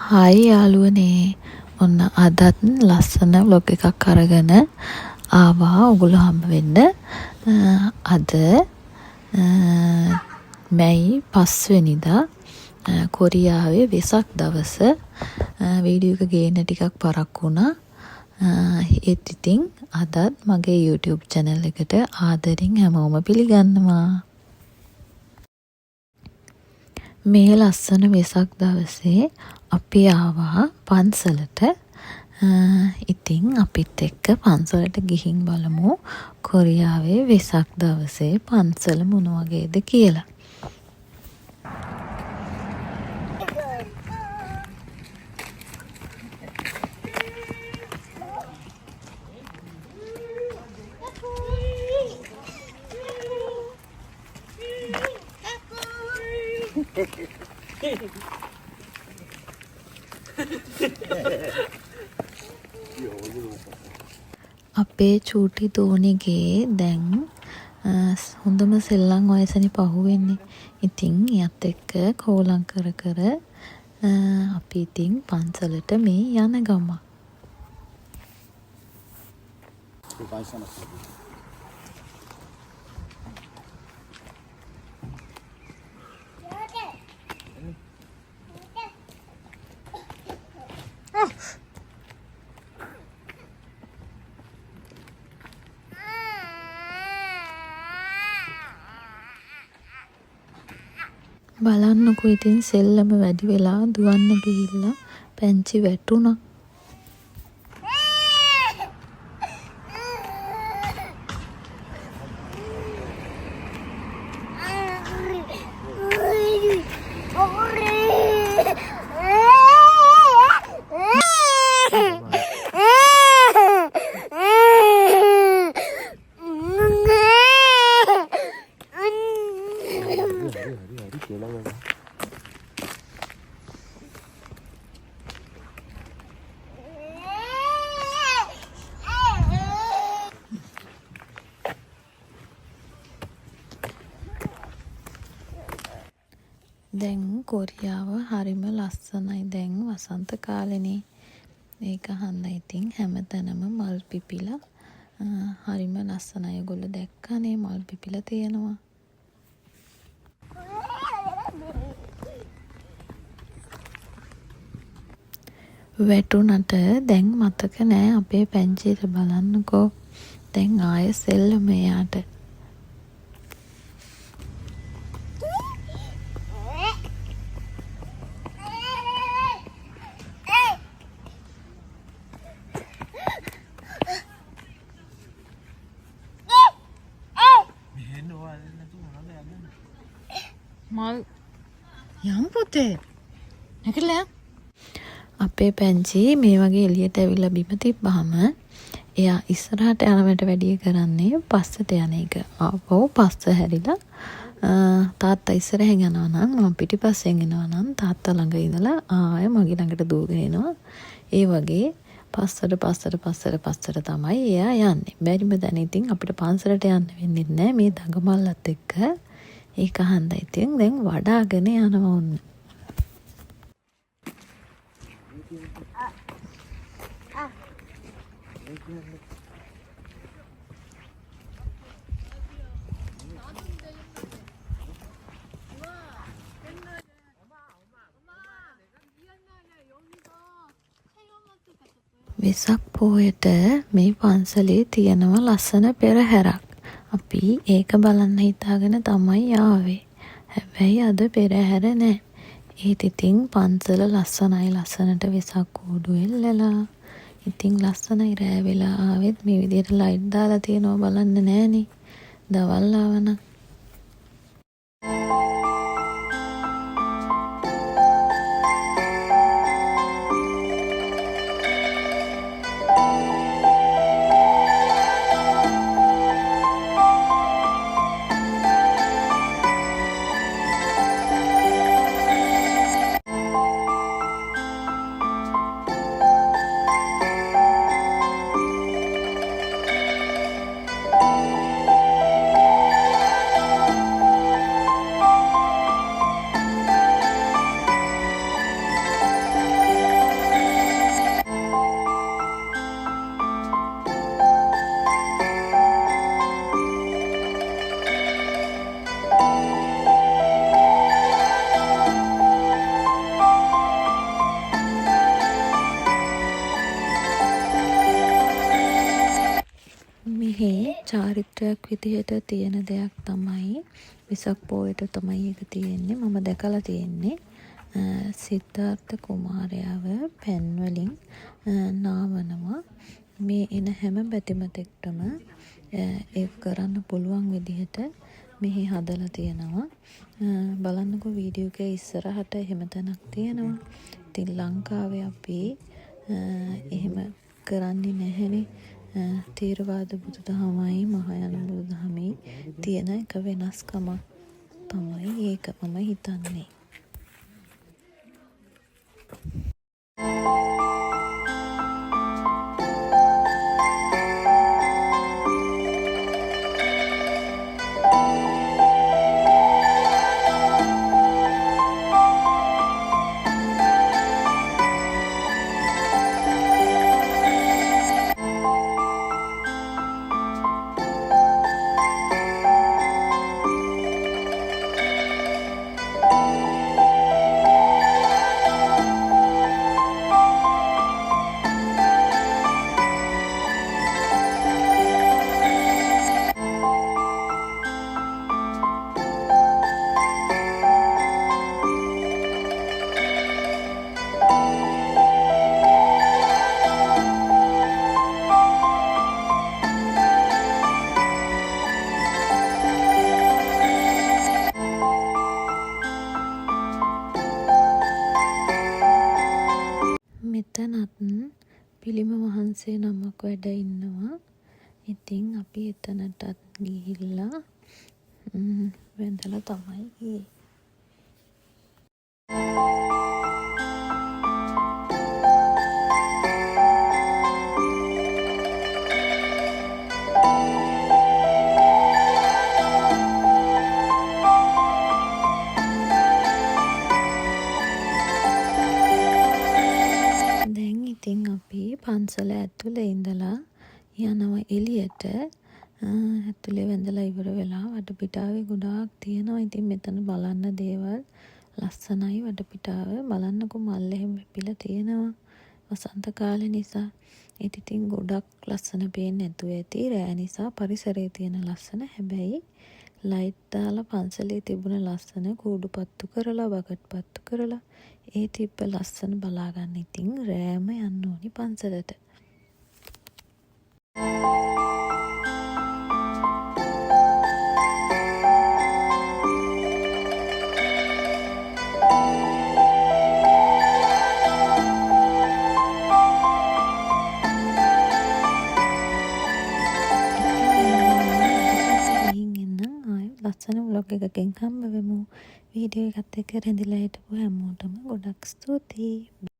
Hi යාළුවනේ ඔන්න අදත් ලස්සන ව්ලොග් එකක් අරගෙන ආවා ඔගොල්ලෝ හම්බ වෙන්න. අද මැයි 5 වෙනිදා කොරියාවේ වෙසක් දවස වීඩියෝ එක ගේන්න ටිකක් පරක්කු වුණා. ඒත් ඉතින් අදත් මගේ YouTube channel එකට ආදරෙන් හැමෝම පිළිගන්නවා. මේ ලස්සන වෙසක් දවසේ අපි ආවා පන්සලට. ඉතින් අපිත් එක්ක පන්සලට ගිහින් බලමු කොරියාවේ වෙසක් දවසේ පන්සල මොන වගේද කියලා. අපේ චූටි දෝනිගේ දැන් හොඳම සෙල්ලම් වයසනේ පහුවෙන්නේ. ඉතින් එයත් එක්ක කෝලම් කර කර අපි ඉතින් පන්සලට මේ යන ගම. බලන්නකෝ ඉතින් සෙල්ලම වැඩි වෙලා දුවන්න ගිහිල්ලා පැංචි වැටුණා. දැන් කොරියාව හරිම ලස්සනයි. දැන් වසන්ත කාලෙනේ. ඒක හන්ද ඉතින් හැමතැනම මල් පිපිලා හරිම ලස්සනයි. ඔයගොල්ලෝ දැක්කනේ මල් පිපිලා තියෙනවා. වැටුණට දැන් මතක නෑ අපේ පැංචියට බලන්නකෝ. දැන් ආයෙ සෙල්ලම එයාට. මල් යම් පුතේ නැකලා අපේ පැංචි මේ වගේ එළියට ඇවිල්ලා බිම තිබ්බහම එයා ඉස්සරහට යනවට වැඩිය කරන්නේ පස්සට යන එක. ආපහු පස්ස හැරිලා තාත්තා ඉස්සරහෙන් යනවා නම් මම පිටිපස්සෙන් එනවා නම් තාත්තා ළඟ ඉඳලා ආයෙ මගේ ළඟට දුවගෙන එනවා. ඒ වගේ පස්සට තමයි එයා යන්නේ. බැරිම දැන ඉතින් අපිට පන්සලට යන්න වෙන්නේ නැහැ මේ දඟමල්ලත් එක්ක. ඒක හන්දා ඉතින් දැන් වඩාගෙන යනවා ඔන්න. වෙසක් පොයට මේ පන්සලේ තියෙනවා ලස්සන පෙරහැරක්. අපි ඒක බලන්න හිතාගෙන තමයි ආවේ. හැබැයි අද පෙරහැර නෑ. ඒත් ඉතින් පන්සල ලස්සනයි. ලස්සනට වෙසක් කූඩු එල්ලලා. ඉතින් ලස්සනයි. රෑ වෙලා ආවෙත් මේ විදිහට ලයිට් දාලා තියෙනවා බලන්න නෑනේ. දවල් ආවනම් මෙහි චාරිත්‍රයක් විදිහට තියෙන දෙයක් තමයි වෙසක් පෝයට තමයි ඒක තියෙන්නේ. මම දැකලා තියෙන්නේ සිද්ධාර්ථ කුමාරයාව පැන් වලින් නාවනවා. මේ එන හැම බැතිමතෙක්ටම ඒක කරන්න පුළුවන් විදිහට මෙහි හදලා තියෙනවා. බලන්නකෝ වීඩියෝ එකේ ඉස්සරහට එහෙම තැනක් තියෙනවා. ඉතින් ලංකාවේ අපි එහෙම කරන්නේ නැහැනේ. තේරවාද බුදුදහමයි මහායාන බුදුදහමේ තියෙන එක වෙනස්කමක් තමයි ඒක මම හිතන්නේ. මෙතනත් පිළිම වහන්සේ නමක් වැඩ ඉන්නවා. ඉතින් අපි එතනටත් ගිහිල්ලා වැඳලා තමයි ගියේ. ඉතින් අපි පන්සල ඇතුලේ ඉඳලා යනවා එළියට. ඇතුලේ වැඳලා ඉවර වෙලා වටපිටාවේ ගොඩාක් තියෙනවා. ඉතින් මෙතන බලන්න දේවල් ලස්සනයි. වටපිටාව බලන්නකො මල් එහෙම පිපිලා තියෙනවා. වසන්ත කාලේ නිසා ඉතින් ගොඩක් ලස්සන පේන්නේ නැතුව ඇති. රෑ නිසා පරිසරයේ තියෙන ලස්සන. හැබැයි ලයිට් දාලා පන්සලේ තිබුණ ලස්සන කූඩු පත්තු කරලා බකට් පත්තු කරලා ඒ තිබ්බ ලස්සන බලා ගන්න. ඉතින් රෑම යන්න ඕනි පන්සලට. ලස්සන ව්ලොග් එකකින් හම්බ වෙමු. වීඩියෝ එකත් එක්ක රැඳිලා හිටපු හැමෝටම ගොඩක් ස්තුතියි.